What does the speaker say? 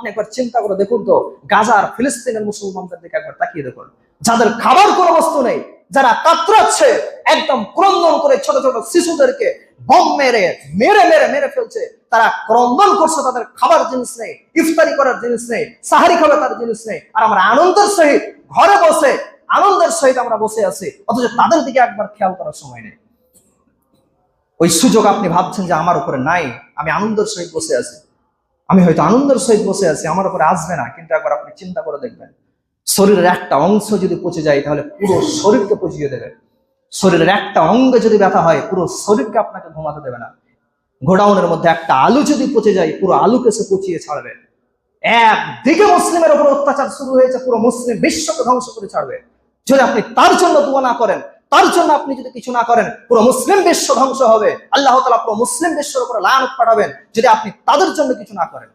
আপনি একবার চিন্তা করে দেখুন তো, গাজার ফিলিস্তিনের মুসলমানদের দিকে একবার তাকিয়ে দেখুন, যাদের খাবার কোনো বস্তু নেই, যারা কাতরাচ্ছে, একদম ক্রন্দন করে ছোট ছোট শিশুদেরকে বম মেরে মেরে মেরে মেরে ফেলছে, তারা ক্রন্দন করছে, তাদের খাবার জিনিস নেই, ইফতারি করার জিনিস নেই, সাহারি খাবার তার জিনিস নেই, আর আমরা আনন্দের সহিত ঘরে বসে আনন্দের সহিত আমরা বসে আছি, অথচ তাদের দিকে একবার খেয়াল করার সময় নেই। ওই সুযোগ আপনি ভাবছেন যে আমার উপরে নাই, আমি আনন্দের সহিত বসে আছি, আমি হয়তো আনন্দের সহিত বসে আছি, আমার উপরে আসবে না, কিন্তু একবার আপনি চিন্তা করে দেখবেন, শরীরের একটা অংশ যদি পচে যায় তাহলে পুরো শরীরকে পচিয়ে দেবে। শরীরের একটা অঙ্গে যদি ব্যথা হয় পুরো শরীরকে আপনাকে ঘুমাতে দেবে না। গোডাউনের মধ্যে একটা আলু যদি পচে যায় পুরো আলুকে সে পচিয়ে ছাড়বে। একদিকে মুসলিমের উপর অত্যাচার শুরু হয়েছে, পুরো মুসলিম বিশ্বকে ধ্বংস করে ছাড়বে। যদি আপনি তার জন্য দোয়া না করেন, তার জন্য আপনি যদি কিছু না করেন, পুরো মুসলিম বিশ্ব ধ্বংস হবে। আল্লাহ তাআলা পুরো মুসলিম বিশ্বের উপর লানত পাঠাবেন যদি আপনি তাদের জন্য কিছু না করেন।